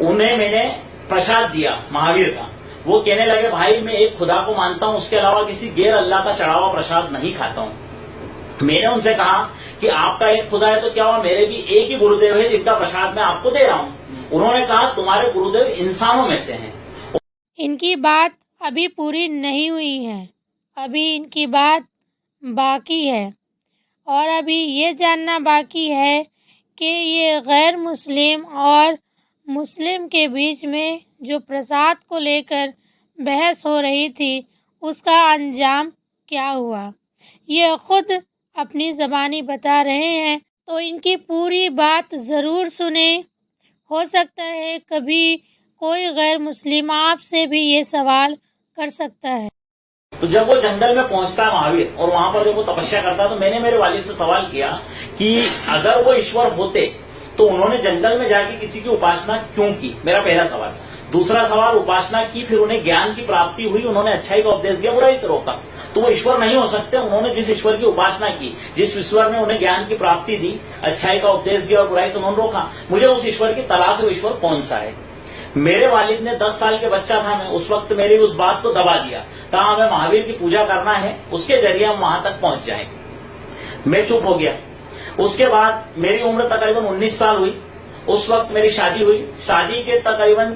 انہیں میں نے प्रसाद दिया महावीर का। वो कहने लगे भाई मैं एक खुदा को मानता हूं, उसके अलावा किसी गैर अल्लाह का चढ़ा हुआ प्रसाद नहीं खाता हूं। मैंने उनसे कहा कि आपका एक खुदा है तो क्या हुआ, मेरे भी एक ही गुरुदेव है जिनका प्रसाद मैं आपको दे रहा हूं। उन्होंने कहा तुम्हारे गुरुदेव इंसानों में से हैं। इनकी बात अभी पूरी नहीं हुई है, अभी इनकी बात बाकी है और अभी ये जानना बाकी है कि ये गैर मुस्लिम और मुस्लिम के बीच में जो प्रसाद को लेकर बहस हो रही थी उसका अंजाम क्या हुआ। ये खुद अपनी ज़बानी बता रहे हैं, तो इनकी पूरी बात ज़रूर सुने। हो सकता है कभी कोई गैर मुस्लिम आपसे भी ये सवाल कर सकता है। तो जब वो जंगल में पहुंचता है महावीर और वहां पर जब वो तपस्या करता तो मैंने मेरे वालिद से सवाल किया कि अगर वो ईश्वर होते तो उन्होंने जंगल में जाके किसी की उपासना क्यों की, मेरा पहला सवाल। दूसरा सवाल, उपासना की फिर उन्हें ज्ञान की प्राप्ति हुई, उन्होंने अच्छाई का उपदेश दिया, बुराई से रोका, तो वो ईश्वर नहीं हो सकते। उन्होंने जिस ईश्वर की उपासना की, जिस ईश्वर ने उन्हें ज्ञान की प्राप्ति दी, अच्छाई का उपदेश दिया और बुराई से उन्होंने रोका, मुझे उस ईश्वर की तलाश है, वो ईश्वर कौन सा है। मेरे वालिद ने 10 साल के बच्चा था मैं, उस वक्त मेरी उस बात को दबा दिया, कहा हमें महावीर की पूजा करना है, उसके जरिए हम वहां तक पहुंच जाएं। मैं चुप हो गया। उसके बाद मेरी उम्र तकरीबन 19 साल हुई। उस वक्त मेरी शादी हुई। शादी के तकरीबन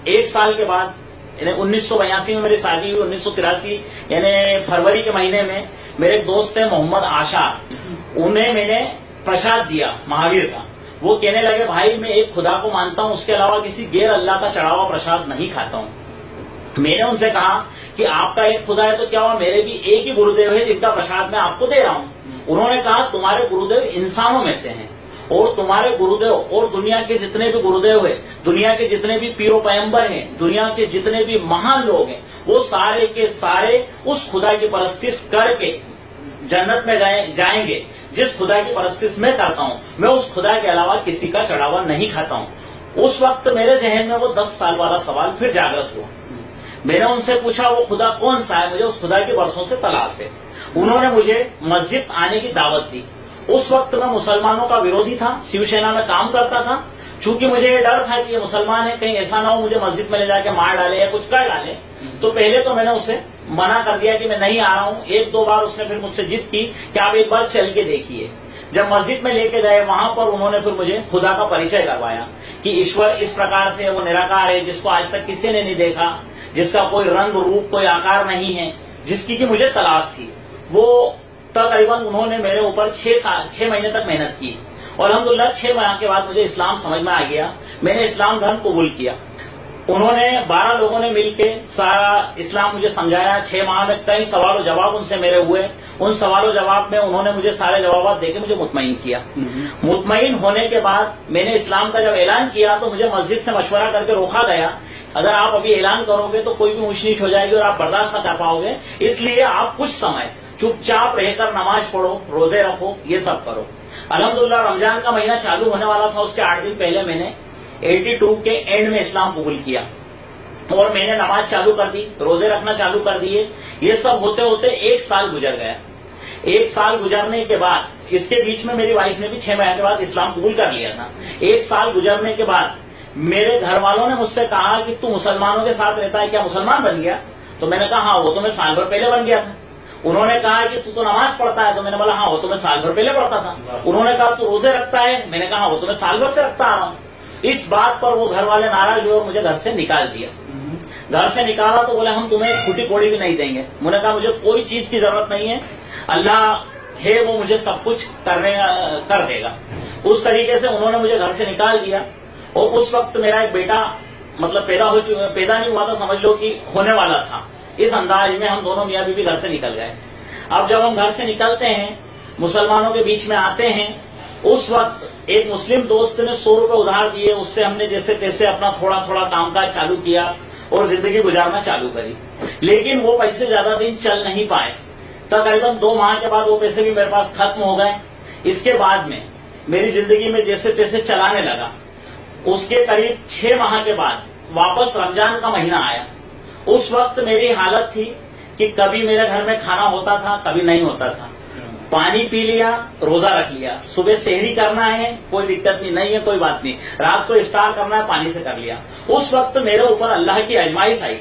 1 साल के बाद यानी 1982 में मेरी शादी हुई। 1983 यानी फरवरी के महीने में मेरे एक दोस्त थे मोहम्मद आशा, उन्हें मैंने प्रसाद दिया महावीर का। वो कहने लगे भाई मैं एक खुदा को मानता हूं, उसके अलावा किसी गैर अल्लाह का चढ़ा हुआ प्रसाद नहीं खाता हूं। मैंने उनसे कहा कि आपका एक खुदा है तो क्या हुआ, मेरे भी एक ही गुरुदेव है जिनका प्रसाद मैं आपको दे रहा हूं। उन्होंने कहा तुम्हारे गुरुदेव इंसानों में से हैं और तुम्हारे गुरुदेव और दुनिया के जितने भी गुरुदेव हैं, दुनिया के जितने भी पीरो पैगंबर हैं, दुनिया के जितने भी महान लोग हैं, वो सारे के सारे उस खुदा की परस्तिश करके जन्नत में जाएंगे जिस खुदा की परस्तिश मैं करता हूं। मैं उस खुदा के अलावा किसी का चढ़ावा नहीं खाता हूं। उस वक्त मेरे जहन में वो 10 साल वाला सवाल फिर जागृत हुआ। मैंने उनसे पूछा वो खुदा कौन सा है, मुझे उस खुदा की बरसों से तलाश है। उन्होंने मुझे मस्जिद आने की दावत दी। उस वक्त मैं मुसलमानों का विरोधी था, शिवसेना में काम करता था। चूंकि मुझे ये डर था कि ये मुसलमान है, कहीं ऐसा ना हो मुझे मस्जिद में ले जाके मार डाले या कुछ कर डाले, तो पहले तो मैंने उसे मना कर दिया कि मैं नहीं आ रहा हूं। 1-2 बार उसने फिर मुझसे जिद की कि आप एक बार चल के देखिए। जब मस्जिद में लेके गए वहां पर उन्होंने फिर मुझे खुदा का परिचय करवाया कि ईश्वर इस प्रकार से वो निराकार है जिसको आज तक किसी ने नहीं देखा, जिसका कोई रंग रूप कोई आकार नहीं है, जिसकी कि मुझे तलाश थी। वो तकरीबन उन्होंने मेरे ऊपर 6 महीने तक मेहनत की और अल्हम्दुलिल्लाह 6 माह के बाद मुझे इस्लाम समझ में आ गया। मैंने इस्लाम धर्म कबूल किया। उन्होंने 12 लोगों ने मिलके सारा इस्लाम मुझे समझाया। 6 माह में कई सवाल जवाब उनसे मेरे हुए। उन सवालों जवाब में उन्होंने मुझे सारे जवाब देके मुझे मुतमईन किया। मुतमईन होने के बाद मैंने इस्लाम का जब ऐलान किया तो मुझे मस्जिद से मशवरा करके रोका गया, अगर आप अभी ऐलान करोगे तो कोई भी ऊंच नीच हो जाएगी और आप बर्दाश्त न कर पाओगे, इसलिए आप कुछ समय चुपचाप रहकर नमाज पढ़ो, रोजे रखो, ये सब करो। अल्हम्दुलिल्लाह रमजान का महीना चालू होने वाला था, उसके 8 दिन पहले मैंने 82 के एंड में इस्लाम कबूल किया और मैंने नमाज चालू कर दी, रोजे रखना चालू कर दिए। ये सब होते होते 1 साल गुजर गया। 1 साल गुजरने के बाद इसके बीच में मेरी वाइफ ने भी 6 महीने के बाद इस्लाम कबूल कर लिया था। 1 साल गुजरने के बाद मेरे घर वालों ने मुझसे कहा कि तू मुसलमानों के साथ रहता है, क्या मुसलमान बन गया? तो मैंने कहा हाँ, वो तो मैं साल भर पहले बन गया था। उन्होंने कहा कि तू तो नमाज पढ़ता है, तो मैंने बोला हाँ, वो तो मैं साल भर पहले पढ़ता था। उन्होंने कहा तू रोजे रखता है, मैंने कहा वो तो मैं साल भर से रखता आ रहा हूँ। इस बात पर वो घर वाले नाराज हुए और मुझे घर से निकाल दिया। घर से निकाला तो बोले हम तुम्हें फूटी कोड़ी भी नहीं देंगे। मैंने कहा मुझे कोई चीज की जरूरत नहीं है, अल्लाह है वो मुझे सब कुछ कर देगा। उस तरीके से उन्होंने मुझे घर से निकाल दिया। और उस वक्त मेरा एक बेटा मतलब पैदा नहीं हुआ था, समझ लो कि होने वाला था। इस अंदाज में हम दोनों मियां बीवी घर से निकल गए। अब जब हम घर से निकलते हैं, मुसलमानों के बीच में आते हैं, उस वक्त एक मुस्लिम दोस्त ने 100 रुपए उधार दिए, उससे हमने जैसे तैसे अपना थोड़ा थोड़ा कामकाज चालू किया और जिंदगी गुजारना चालू करी। लेकिन वो पैसे ज्यादा दिन चल नहीं पाए। तकरीबन 2 माह के बाद वो पैसे भी मेरे पास खत्म हो गए। इसके बाद में मेरी जिंदगी में जैसे तैसे चलाने लगा। उसके करीब 6 माह के बाद वापस रमजान का महीना आया। उस वक्त मेरी हालत थी कि कभी मेरे घर में खाना होता था, कभी नहीं होता था। पानी पी लिया, रोजा रख लिया, सुबह सेहरी करना है, कोई दिक्कत नहीं है, कोई बात नहीं, रात को इफ्तार करना है, पानी से कर लिया। उस वक्त मेरे ऊपर अल्लाह की आजमाइश आई,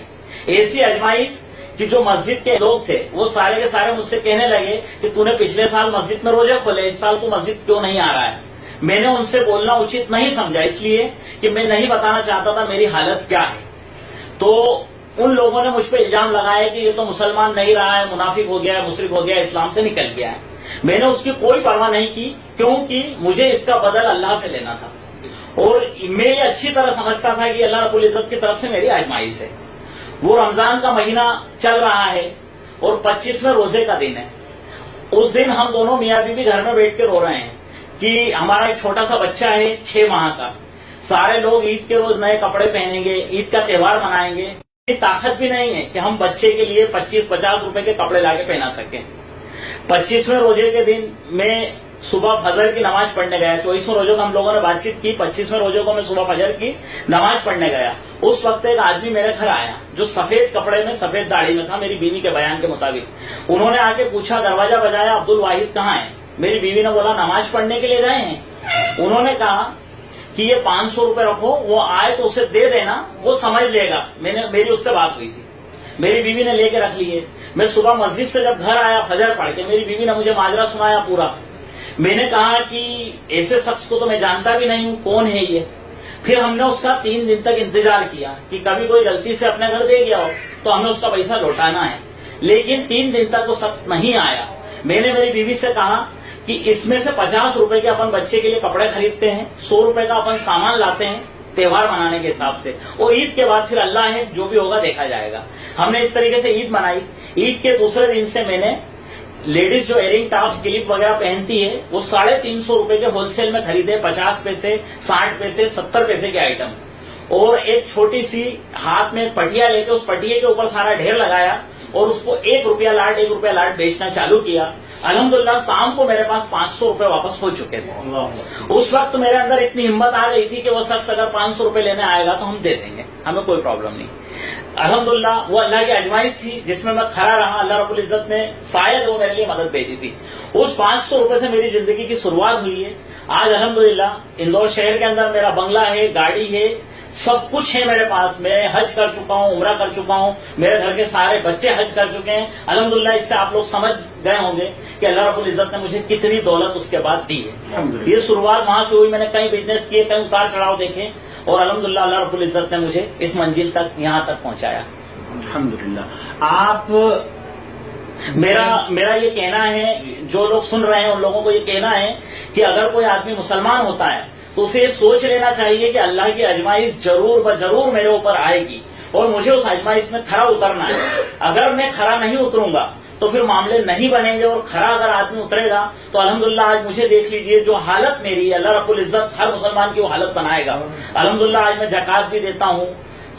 ऐसी आजमाइश कि जो मस्जिद के लोग थे वो सारे के सारे मुझसे कहने लगे कि तूने पिछले साल मस्जिद में रोजे खोले, इस साल तू मस्जिद क्यों नहीं आ रहा है। मैंने उनसे बोलना उचित नहीं समझा, इसलिए कि मैं नहीं बताना चाहता था मेरी हालत क्या है। तो उन लोगों ने मुझ पर इल्जाम लगाया कि ये तो मुसलमान नहीं रहा है, मुनाफिक हो गया है, मुशरिक हो गया है, इस्लाम से निकल गया है। मैंने उसकी कोई परवाह नहीं की, क्योंकि मुझे इसका बदल अल्लाह से लेना था और मैं ये अच्छी तरह समझता था कि अल्लाह रब्बुल इज्जत की तरफ से मेरी आजमाइश है। वो रमजान का महीना चल रहा है और 25वें रोजे का दिन है। उस दिन हम दोनों मियां बीवी घर में बैठ के रो रहे हैं कि हमारा एक छोटा सा बच्चा है 6 माह का, सारे लोग ईद के रोज नए कपड़े पहनेंगे, ईद का त्योहार मनाएंगे। इतनी ताकत भी नहीं है कि हम बच्चे के लिए 25-50 रुपए के कपड़े लाके पहना सकें। 25वें रोजे के दिन मैं सुबह फजर की नमाज पढ़ने गया। 24वें रोजे को हम लोगों ने बातचीत की, 25वें रोजे को मैं सुबह फजर की नमाज पढ़ने गया। उस वक्त एक आदमी मेरे घर आया जो सफेद कपड़े में सफेद दाढ़ी में था, मेरी बीवी के बयान के मुताबिक। उन्होंने आके पूछा, दरवाजा बजाया, अब्दुल वाहिद कहाँ है। मेरी बीवी ने बोला नमाज पढ़ने के लिए गए हैं। उन्होंने कहा कि ये 500 रुपए रखो, वो आए तो उसे दे देना, वो समझ लेगा। मेरी उससे बात हुई थी, मेरी बीवी ने लेके रख लिए। मैं सुबह मस्जिद से जब घर आया फजर पढ़ के, मेरी बीवी ने मुझे माजरा सुनाया पूरा। मैंने कहा कि ऐसे शख्स को तो मैं जानता भी नहीं हूं, कौन है ये। फिर हमने उसका 3 दिन तक इंतजार किया कि कभी कोई गलती से अपने घर दे गया हो तो हमें उसका पैसा लौटाना है, लेकिन 3 दिन तक वो शख्स नहीं आया। मैंने मेरी बीवी से कहा कि इसमें से 50 रुपए के अपन बच्चे के लिए कपड़े खरीदते हैं, 100 रुपए का अपन सामान लाते हैं त्योहार मनाने के हिसाब से, और ईद के बाद फिर अल्लाह है, जो भी होगा देखा जाएगा। हमने इस तरीके से ईद मनाई। ईद के दूसरे दिन से मैंने लेडीज जो एयरिंग टॉप्स क्लिप वगैरह पहनती है वो 350 रुपए के होलसेल में खरीदे, 50 पैसे, 60 पैसे, 70 पैसे के आइटम, और एक छोटी सी हाथ में पटिया लेके उस पटिये के ऊपर सारा ढेर लगाया और उसको 1 रुपया लाट बेचना चालू किया। अल्हम्दुलिल्लाह शाम को मेरे पास 500 रुपए वापस हो चुके थे। उस वक्त मेरे अंदर इतनी हिम्मत आ गई थी कि वो शख्स अगर 500 रुपए लेने आएगा तो हम दे देंगे, हमें कोई प्रॉब्लम नहीं। अल्हम्दुलिल्लाह वो अल्लाह की आजमाइश थी जिसमें मैं खड़ा रहा। अल्लाह रब्बुल इज्जत ने शायद वो मेरे लिए मदद भेजी थी। उस 500 रुपए से मेरी जिंदगी की शुरुआत हुई है। आज अल्हम्दुलिल्लाह इंदौर शहर के अंदर मेरा बंगला है, गाड़ी है, सब कुछ है मेरे पास। मैं हज कर चुका हूँ, उम्रा कर चुका हूँ, मेरे घर के सारे बच्चे हज कर चुके हैं अल्हम्दुलिल्लाह। इससे आप लोग समझ गए होंगे कि अल्लाह रब्बुल इज्जत ने मुझे कितनी दौलत उसके बाद दी है। ये शुरुआत वहां से हुई। मैंने कई बिजनेस किए, कई उतार चढ़ाव देखे, और अल्हम्दुलिल्लाह अल्लाह रब्बुल इज्जत ने मुझे इस मंजिल तक, यहाँ तक पहुंचाया। अल्हम्दुलिल्लाह। आप मेरा ये कहना है, जो लोग सुन रहे हैं उन लोगों को ये कहना है कि अगर कोई आदमी मुसलमान होता है तो उसे ये सोच लेना चाहिए कि अल्लाह की आजमाइश जरूर ब जरूर मेरे ऊपर आएगी और मुझे उस आजमाइश में खरा उतरना है। अगर मैं खरा नहीं उतरूंगा तो फिर मामले नहीं बनेंगे, और खरा अगर आदमी उतरेगा तो अल्हम्दुलिल्लाह आज मुझे देख लीजिए जो हालत मेरी, अल्लाह रब्बुल इज्जत हर मुसलमान की वो हालत बनाएगा। अल्हम्दुलिल्लाह आज मैं ज़कात भी देता हूँ,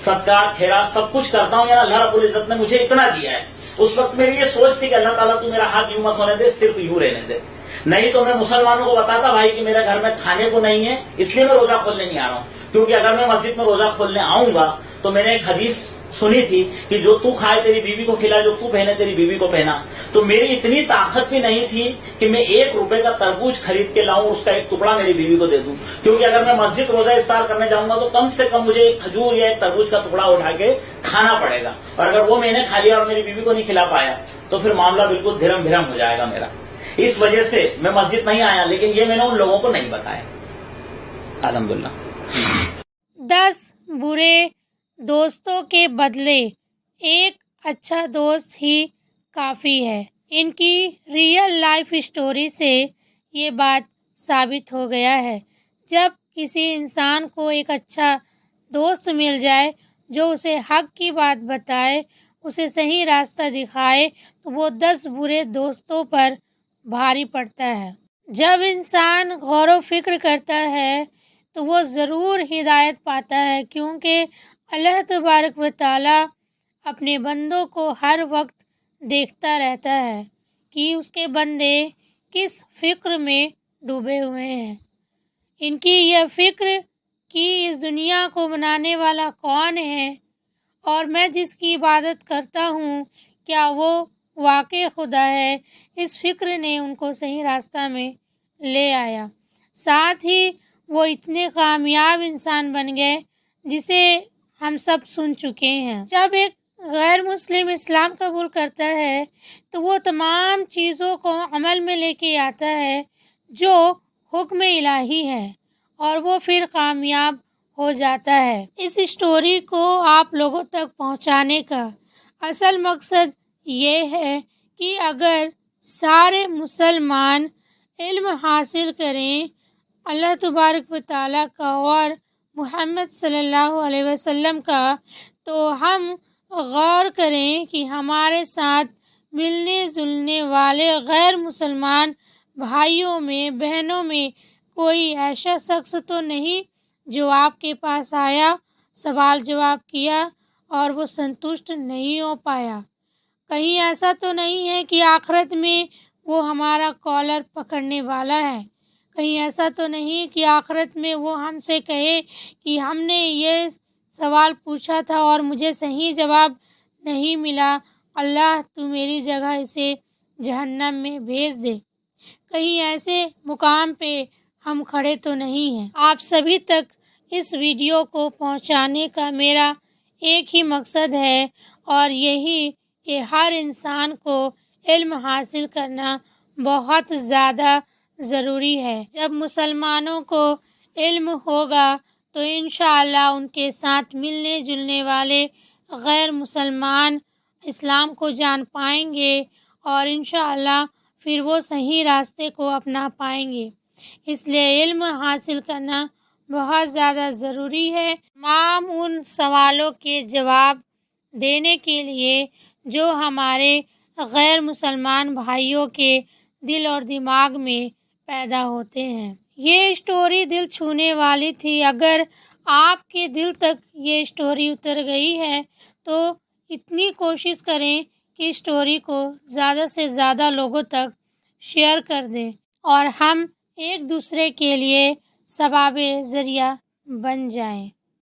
सदका खैरात सब कुछ करता हूँ, यार अल्लाह रब्बुल इज्जत ने मुझे इतना दिया है। उस वक्त मेरी ये सोच थी कि अल्लाह ताला तू मेरा हाथ यूं मत होने दे, सिर्फ यूं रहने दे, नहीं तो मैं मुसलमानों को बताता भाई कि मेरे घर में खाने को नहीं है, इसलिए मैं रोजा खोलने नहीं आ रहा हूँ। क्योंकि अगर मैं मस्जिद में रोजा खोलने आऊंगा तो मैंने एक हदीस सुनी थी कि जो तू खाए तेरी बीवी को खिला, जो तू पहने तेरी बीवी को पहना। तो मेरी इतनी ताकत भी नहीं थी कि मैं 1 रुपए का तरबूज खरीद के लाऊं, उसका एक टुकड़ा मेरी बीवी को दे दूं। क्योंकि अगर मैं मस्जिद रोजा इफ्तार करने जाऊंगा तो कम से कम मुझे एक खजूर या एक तरबूज का टुकड़ा उठा के खाना पड़ेगा, और अगर वो मैंने खा लिया और मेरी बीवी को नहीं खिला पाया तो फिर मामला बिल्कुल धिरम भिरम हो जाएगा मेरा। इस वजह से मैं मस्जिद नहीं आया, लेकिन ये मैंने उन लोगों को नहीं बताया। अल्हम्दुलिल्लाह। 10 बुरे दोस्तों के बदले एक अच्छा दोस्त ही काफ़ी है। इनकी रियल लाइफ स्टोरी से ये बात साबित हो गया है। जब किसी इंसान को एक अच्छा दोस्त मिल जाए जो उसे हक की बात बताए, उसे सही रास्ता दिखाए, तो वो 10 बुरे दोस्तों पर भारी पड़ता है। जब इंसान गौर व फिक्र करता है तो वो ज़रूर हिदायत पाता है, क्योंकि अल्लाह तबारक व तआला अपने बंदों को हर वक्त देखता रहता है कि उसके बंदे किस फ़िक्र में डूबे हुए हैं। इनकी यह फ़िक्र कि इस दुनिया को बनाने वाला कौन है और मैं जिसकी इबादत करता हूँ क्या वो واقع خدا ہے، اس فکر نے ان کو صحیح راستہ میں لے آیا۔ ساتھ ہی وہ اتنے کامیاب انسان بن گئے جسے ہم سب سن چکے ہیں۔ جب ایک غیر مسلم اسلام قبول کرتا ہے تو وہ تمام چیزوں کو عمل میں لے کے آتا ہے جو حکم الہی ہے، اور وہ پھر کامیاب ہو جاتا ہے۔ اس اسٹوری کو آپ لوگوں تک پہنچانے کا اصل مقصد یہ ہے کہ اگر سارے مسلمان علم حاصل کریں اللہ تبارک و تعالیٰ کا اور محمد صلی اللہ علیہ وسلم کا، تو ہم غور کریں کہ ہمارے ساتھ ملنے جلنے والے غیر مسلمان بھائیوں میں بہنوں میں کوئی ایسا شخص تو نہیں جو آپ کے پاس آیا، سوال جواب کیا اور وہ سنتشٹ نہیں ہو پایا۔ کہیں ایسا تو نہیں ہے کہ آخرت میں وہ ہمارا کالر پکڑنے والا ہے۔ کہیں ایسا تو نہیں کہ آخرت میں وہ ہم سے کہے کہ ہم نے یہ سوال پوچھا تھا اور مجھے صحیح جواب نہیں ملا، اللہ تو میری جگہ اسے جہنم میں بھیج دے۔ کہیں ایسے مقام پہ ہم کھڑے تو نہیں ہیں۔ آپ سبھی تک اس ویڈیو کو پہنچانے کا میرا ایک ہی مقصد ہے، اور یہی کہ ہر انسان کو علم حاصل کرنا بہت زیادہ ضروری ہے۔ جب مسلمانوں کو علم ہوگا تو انشاءاللہ ان کے ساتھ ملنے جلنے والے غیر مسلمان اسلام کو جان پائیں گے، اور انشاءاللہ پھر وہ صحیح راستے کو اپنا پائیں گے۔ اس لیے علم حاصل کرنا بہت زیادہ ضروری ہے۔ تمام ان سوالوں کے جواب دینے کے لیے جو ہمارے غیر مسلمان بھائیوں کے دل اور دماغ میں پیدا ہوتے ہیں۔ یہ اسٹوری دل چھونے والی تھی۔ اگر آپ کے دل تک یہ اسٹوری اتر گئی ہے تو اتنی کوشش کریں کہ اسٹوری کو زیادہ سے زیادہ لوگوں تک شیئر کر دیں، اور ہم ایک دوسرے کے لیے ثواب ذریعہ بن جائیں۔